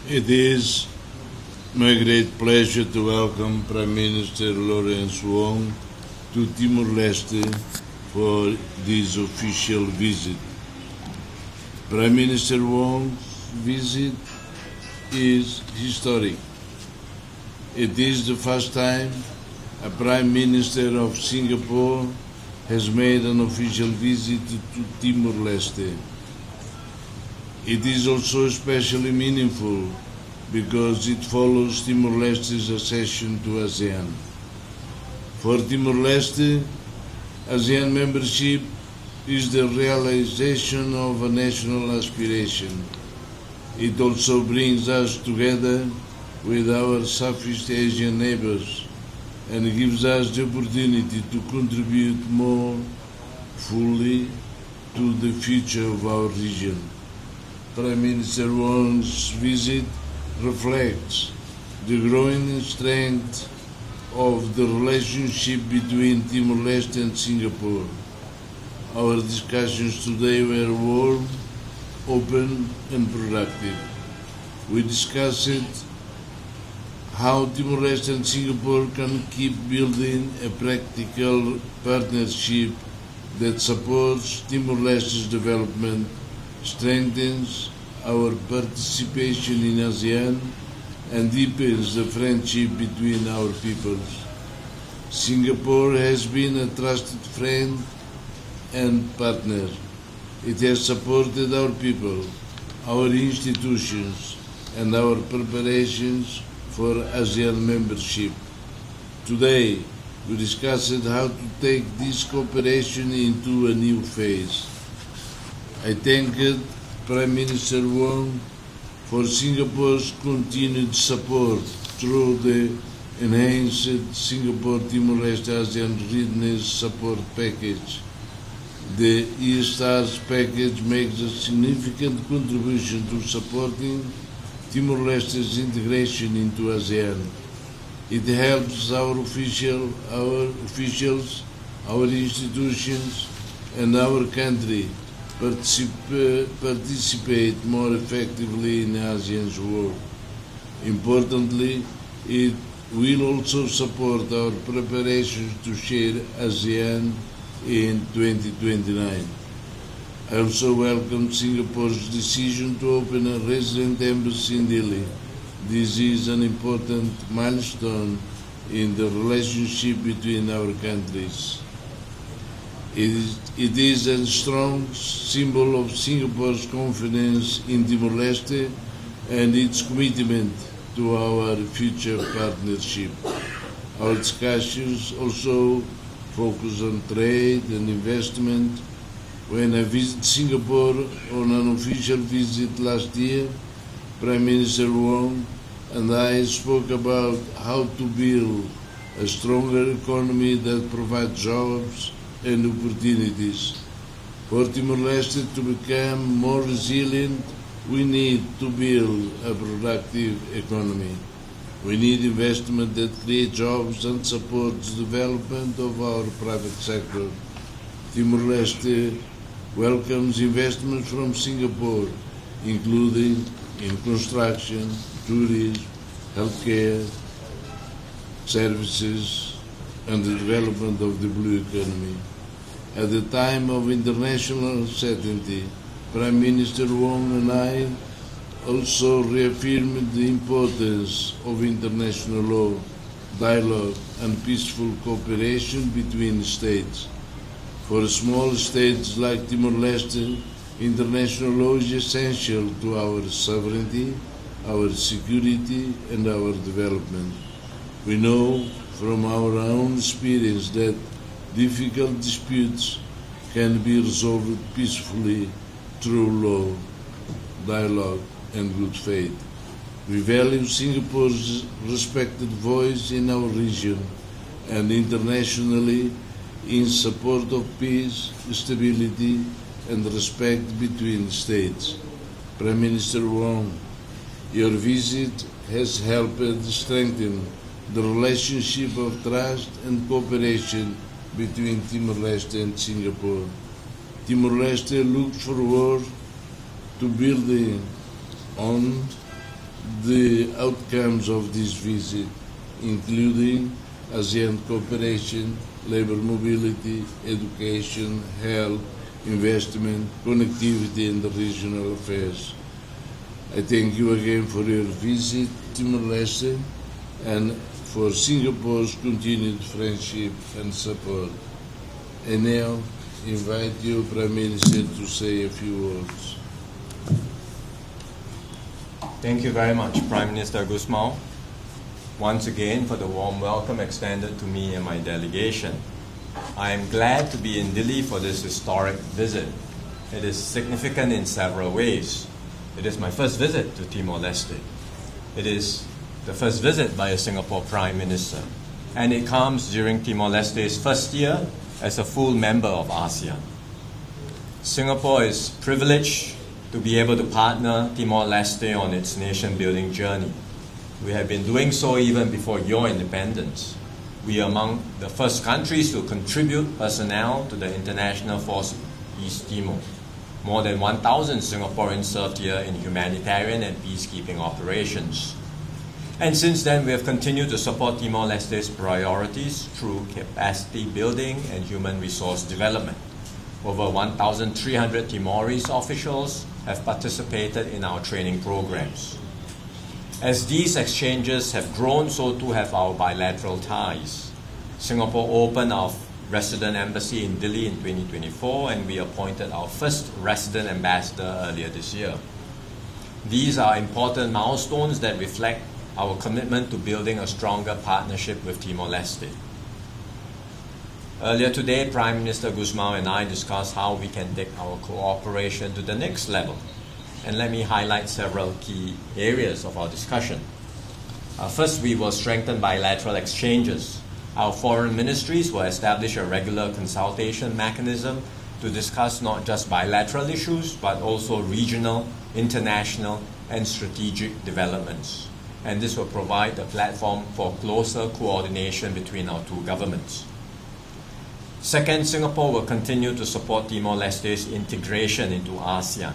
It is my great pleasure to welcome Prime Minister Lawrence Wong to Timor-Leste for this official visit. Prime Minister Wong's visit is historic. It is the first time a Prime Minister of Singapore has made an official visit to Timor-Leste. It is also especially meaningful because it follows Timor-Leste's accession to ASEAN. For Timor-Leste, ASEAN membership is the realization of a national aspiration. It also brings us together with our Southeast Asian neighbors and gives us the opportunity to contribute more fully to the future of our region. Prime Minister Wong's visit reflects the growing strength of the relationship between Timor-Leste and Singapore. Our discussions today were warm, open and productive. We discussed how Timor-Leste and Singapore can keep building a practical partnership that supports Timor-Leste's development, strengthens our participation in ASEAN, and deepens the friendship between our peoples. Singapore has been a trusted friend and partner. It has supported our people, our institutions, and our preparations for ASEAN membership. Today, we discussed how to take this cooperation into a new phase. I thank Prime Minister Wong for Singapore's continued support through the enhanced Singapore-Timor-Leste ASEAN Readiness Support Package. The E-Stars package makes a significant contribution to supporting Timor-Leste's integration into ASEAN. It helps our officials, our institutions, and our country participate more effectively in ASEAN's work. Importantly, it will also support our preparations to share ASEAN in 2029. I also welcome Singapore's decision to open a resident embassy in Delhi. This is an important milestone in the relationship between our countries. It is a strong symbol of Singapore's confidence in Timor-Leste and its commitment to our future partnership. Our discussions also focus on trade and investment. When I visited Singapore on an official visit last year, Prime Minister Wong and I spoke about how to build a stronger economy that provides jobs and opportunities. For Timor-Leste to become more resilient, we need to build a productive economy. We need investment that creates jobs and supports the development of our private sector. Timor-Leste welcomes investments from Singapore, including in construction, tourism, healthcare, services, and the development of the blue economy. At the time of international uncertainty, Prime Minister Wong and I also reaffirmed the importance of international law, dialogue, and peaceful cooperation between states. For small states like Timor-Leste, international law is essential to our sovereignty, our security, and our development. We know from our own experience that difficult disputes can be resolved peacefully through law, dialogue, and good faith. We value Singapore's respected voice in our region and internationally in support of peace, stability, and respect between states. Prime Minister Wong, your visit has helped strengthen the relationship of trust and cooperation between Timor-Leste and Singapore. Timor-Leste looks forward to building on the outcomes of this visit, including ASEAN cooperation, labor mobility, education, health, investment, connectivity, and regional affairs. I thank you again for your visit to Timor-Leste and for Singapore's continued friendship and support. I now invite you, Prime Minister, to say a few words. Thank you very much, Prime Minister Gusmão, once again for the warm welcome extended to me and my delegation. I am glad to be in Dili for this historic visit. It is significant in several ways. It is my first visit to Timor-Leste. It is the first visit by a Singapore Prime Minister, and it comes during Timor-Leste's first year as a full member of ASEAN. Singapore is privileged to be able to partner Timor-Leste on its nation-building journey. We have been doing so even before your independence. We are among the first countries to contribute personnel to the International Force East Timor. More than 1,000 Singaporeans served here in humanitarian and peacekeeping operations. And since then, we have continued to support Timor-Leste's priorities through capacity building and human resource development. Over 1,300 Timorese officials have participated in our training programs. As these exchanges have grown, so too have our bilateral ties. Singapore opened our resident embassy in Dili in 2024, and we appointed our first resident ambassador earlier this year. These are important milestones that reflect our commitment to building a stronger partnership with Timor-Leste. Earlier today, Prime Minister Gusmão and I discussed how we can take our cooperation to the next level. And let me highlight several key areas of our discussion. First, we will strengthen bilateral exchanges. Our foreign ministries will establish a regular consultation mechanism to discuss not just bilateral issues, but also regional, international, and strategic developments. And this will provide a platform for closer coordination between our two governments. Second, Singapore will continue to support Timor-Leste's integration into ASEAN.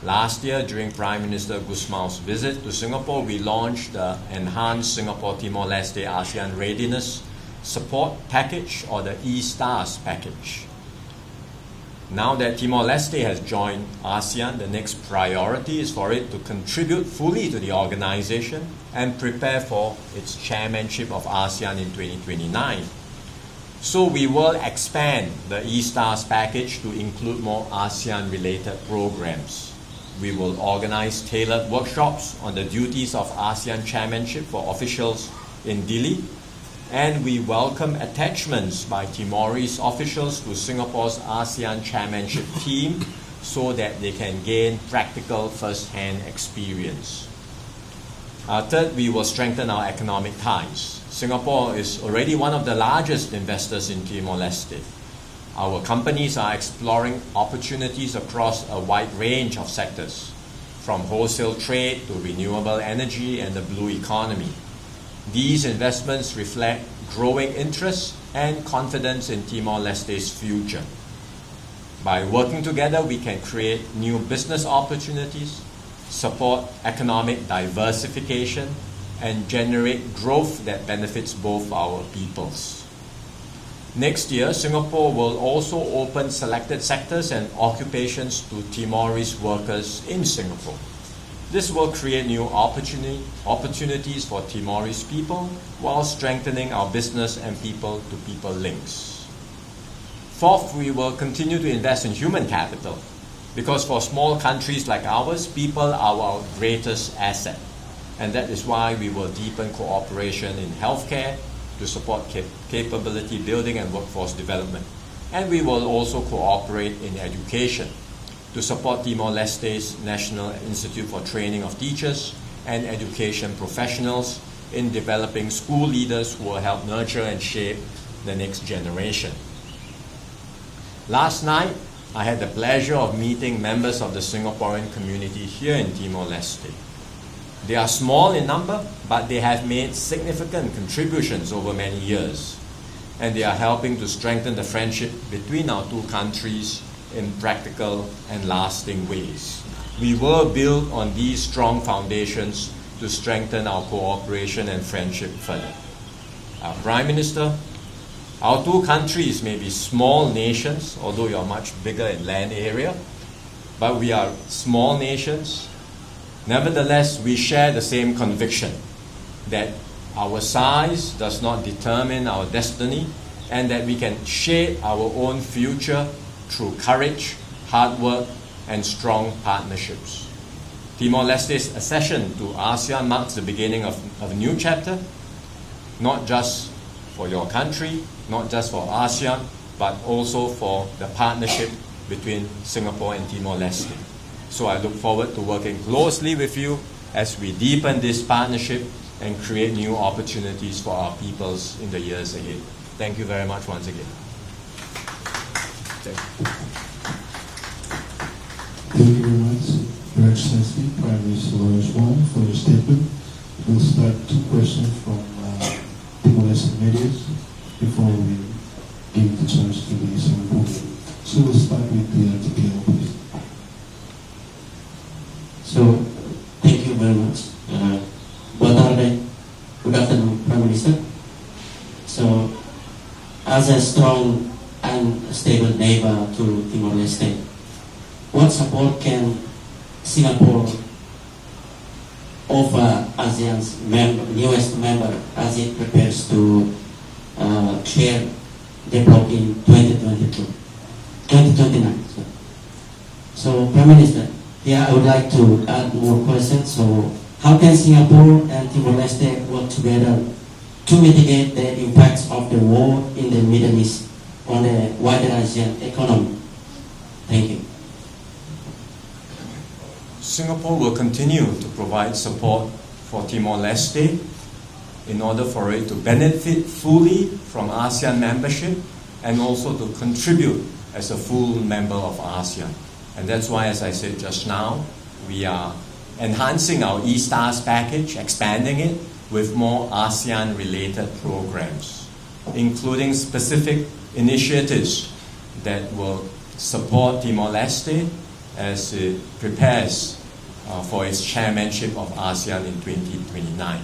Last year, during Prime Minister Gusmão's visit to Singapore, we launched the Enhanced Singapore-Timor-Leste ASEAN Readiness Support Package, or the E-STARS package. Now that Timor-Leste has joined ASEAN, the next priority is for it to contribute fully to the organization and prepare for its chairmanship of ASEAN in 2029. So we will expand the E-STARS package to include more ASEAN-related programs. We will organize tailored workshops on the duties of ASEAN chairmanship for officials in Dili, and we welcome attachments by Timorese officials to Singapore's ASEAN chairmanship team so that they can gain practical first-hand experience. Third, we will strengthen our economic ties. Singapore is already one of the largest investors in Timor-Leste. Our companies are exploring opportunities across a wide range of sectors, from wholesale trade to renewable energy and the blue economy. These investments reflect growing interest and confidence in Timor-Leste's future. By working together, we can create new business opportunities, support economic diversification, and generate growth that benefits both our peoples. Next year, Singapore will also open selected sectors and occupations to Timorese workers in Singapore. This will create new opportunities for Timorese people while strengthening our business and people-to-people links. Fourth, we will continue to invest in human capital, because for small countries like ours, people are our greatest asset. And that is why we will deepen cooperation in healthcare to support capability building and workforce development. And we will also cooperate in education to support Timor-Leste's National Institute for Training of Teachers and education professionals in developing school leaders who will help nurture and shape the next generation. Last night, I had the pleasure of meeting members of the Singaporean community here in Timor-Leste. They are small in number, but they have made significant contributions over many years, and they are helping to strengthen the friendship between our two countries in practical and lasting ways. We will build on these strong foundations to strengthen our cooperation and friendship further. Prime Minister, our two countries may be small nations, although you are much bigger in land area, but we are small nations. Nevertheless, we share the same conviction that our size does not determine our destiny and that we can shape our own future through courage, hard work, and strong partnerships. Timor-Leste's accession to ASEAN marks the beginning of a new chapter, not just for your country, not just for ASEAN, but also for the partnership between Singapore and Timor-Leste. So I look forward to working closely with you as we deepen this partnership and create new opportunities for our peoples in the years ahead. Thank you very much once again. Thank you very much, Your Excellency, Prime Minister Wong, for your statement. We'll start two questions from Timor-Leste media before we give the chance to the Singapore. So we'll start with the TPL, please. So, thank you very much. Good afternoon, Prime Minister. So, as a strong and stable neighbor to Timor-Leste, what support can Singapore offer ASEAN's newest member as it prepares to chair develop in 2029? So, Prime Minister, here I would like to add more questions. So, how can Singapore and Timor-Leste work together to mitigate the impacts of the war in the Middle East on the wider ASEAN economy? Thank you. Singapore will continue to provide support for Timor-Leste in order for it to benefit fully from ASEAN membership and also to contribute as a full member of ASEAN. And that's why, as I said just now, we are enhancing our E-Stars package, expanding it with more ASEAN-related programs, including specific initiatives that will support Timor-Leste as it prepares for its chairmanship of ASEAN in 2029.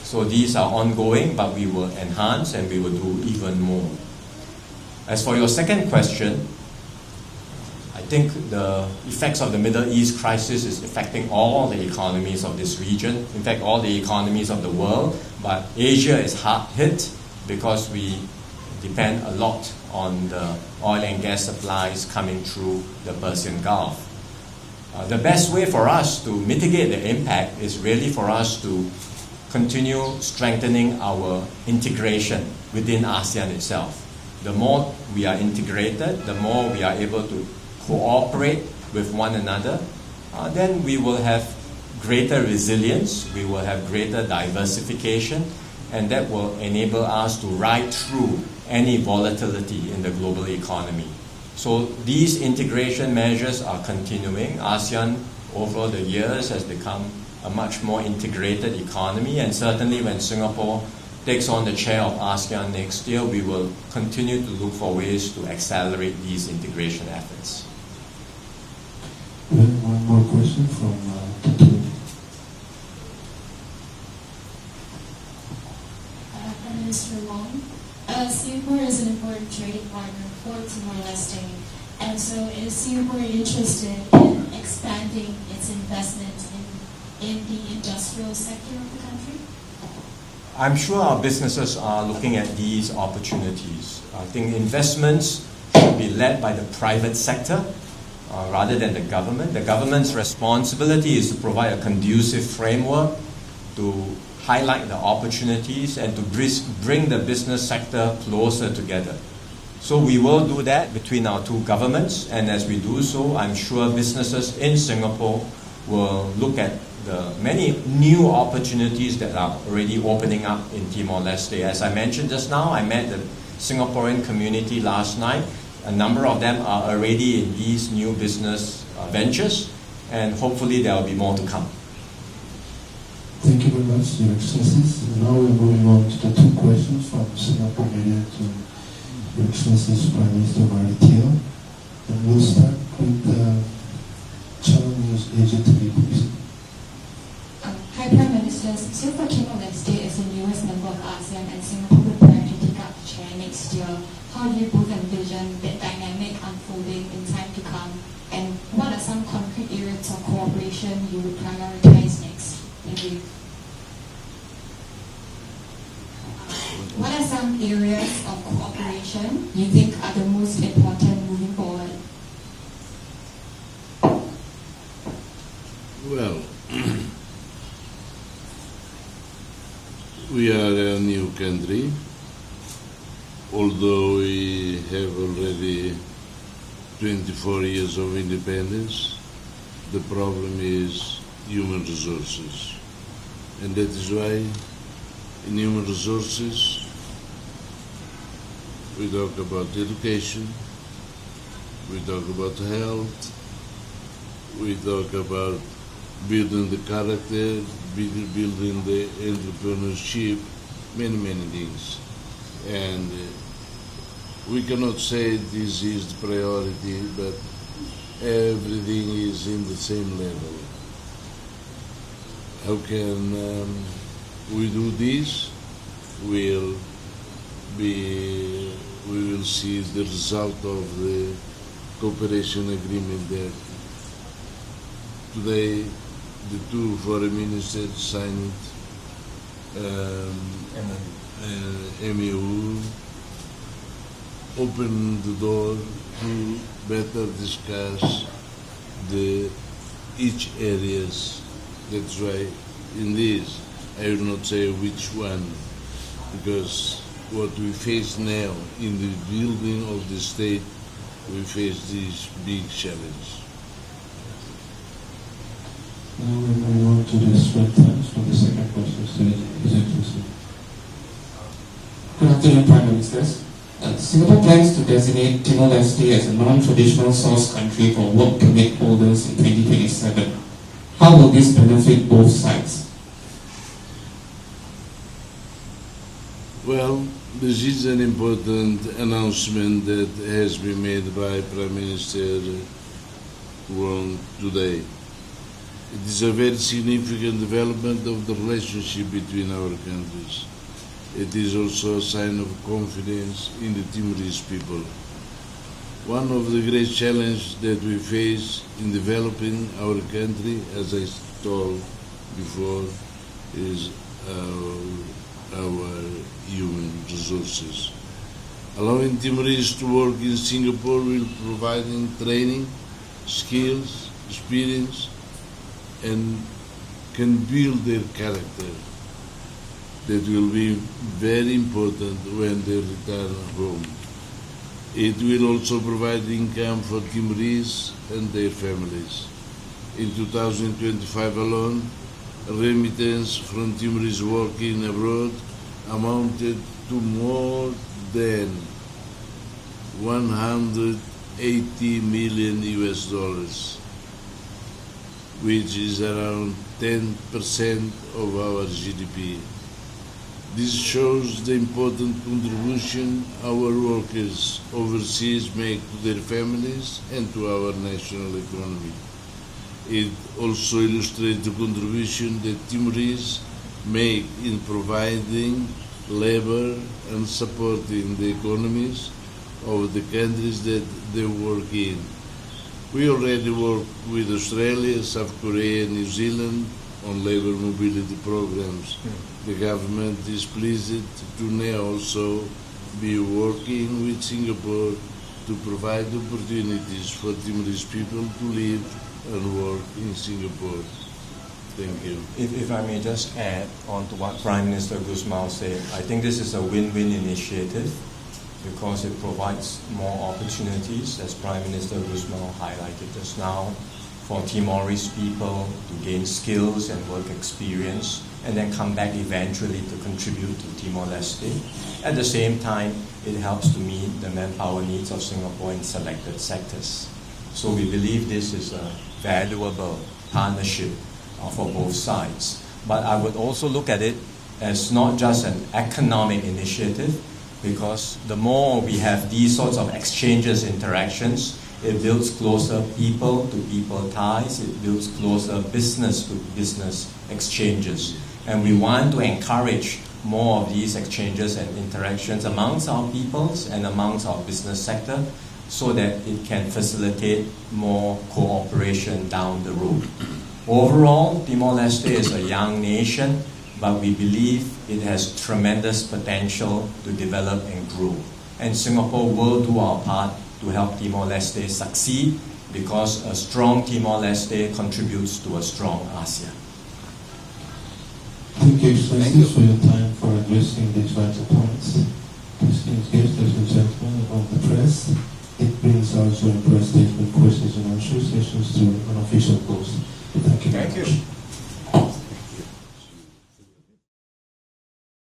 So these are ongoing, but we will enhance and we will do even more. As for your second question, I think the effects of the Middle East crisis is affecting all the economies of this region, in fact all the economies of the world, but Asia is hard hit because we depend a lot on the oil and gas supplies coming through the Persian Gulf. The best way for us to mitigate the impact is really for us to continue strengthening our integration within ASEAN itself. The more we are integrated, the more we are able to cooperate with one another, then we will have greater resilience, we will have greater diversification, and that will enable us to ride through any volatility in the global economy. So these integration measures are continuing. ASEAN over the years has become a much more integrated economy, and certainly when Singapore takes on the chair of ASEAN next year, we will continue to look for ways to accelerate these integration efforts. We have one more question from Prime Minister Wong. Singapore is an important trading partner for Timor-Leste, and so is Singapore interested in expanding its investment in the industrial sector of the country? I'm sure our businesses are looking at these opportunities. I think investments should be led by the private sector rather than the government. The government's responsibility is to provide a conducive framework to highlight the opportunities and to bring the business sector closer together. So we will do that between our two governments, and as we do so, I'm sure businesses in Singapore will look at the many new opportunities that are already opening up in Timor-Leste. As I mentioned just now, I met the Singaporean community last night. A number of them are already in these new business ventures, and hopefully there will be more to come. Thank you very much, Your Excellencies. Now we're moving on to the two questions from Singapore media to Your Excellencies Prime Minister Bilateral. And we'll start with Channel News Asia TV, please. Hi, Prime Ministers, Singapore Timor-Leste is the newest member of ASEAN and Singapore will plan to take up the chair next year. How do you both envision that dynamic unfolding in time to come? And what are some concrete areas of cooperation you would prioritize next? Thank you. What are some areas of cooperation you think are the most important moving forward? Well, we are a new country, although we have already 24 years of independence. The problem is human resources, and that is why in human resources we talk about education, we talk about health, we talk about building the character, building the entrepreneurship, many things. And we cannot say this is the priority, but everything is in the same level. How can we do this? We will see the result of the cooperation agreement that today the two foreign ministers signed MOU, open the door to better discuss each areas. That's why in this I will not say which one, because what we face now in the building of the state, we face this big challenge. Now we move on to the Sweat Times for the second question to His Excellency. Good afternoon, Prime Ministers. Singapore plans to designate Timor-Leste as a non-traditional source country for work permit holders in 2027. How will this benefit both sides? Well, this is an important announcement that has been made by Prime Minister Wong today. It is a very significant development of the relationship between our countries. It is also a sign of confidence in the Timorese people. One of the great challenges that we face in developing our country, as I told before, is our human resources. Allowing Timorese to work in Singapore will provide training, skills, experience, and can build their character. That will be very important when they return home. It will also provide income for Timorese and their families. In 2025 alone, remittance from Timorese working abroad amounted to more than 180 million US dollars, which is around 10% of our GDP. This shows the important contribution our workers overseas make to their families and to our national economy. It also illustrates the contribution that Timorese make in providing labor and supporting the economies of the countries that they work in. We already work with Australia, South Korea, and New Zealand on labor mobility programs. The government is pleased to now also be working with Singapore to provide opportunities for Timorese people to live and work in Singapore. Thank you. If I may just add on to what Prime Minister Gusmão said, I think this is a win-win initiative because it provides more opportunities, as Prime Minister Gusmão highlighted just now, for Timorese people to gain skills and work experience and then come back eventually to contribute to Timor-Leste. At the same time, it helps to meet the manpower needs of Singapore in selected sectors. So we believe this is a valuable partnership for both sides. But I would also look at it as not just an economic initiative, because the more we have these sorts of exchanges, interactions, it builds closer people-to-people ties, it builds closer business-to-business exchanges. And we want to encourage more of these exchanges and interactions amongst our peoples and amongst our business sector so that it can facilitate more cooperation down the road. Overall, Timor-Leste is a young nation, but we believe it has tremendous potential to develop and grow. And Singapore will do our part to help Timor-Leste succeed because a strong Timor-Leste contributes to a strong ASEAN. Thank you, Excellencies, for your time for addressing these vital points. Distinguished guests, ladies and gentlemen of the press, it brings our joint press statement questions and answer sessions to an official close. Thank you very much.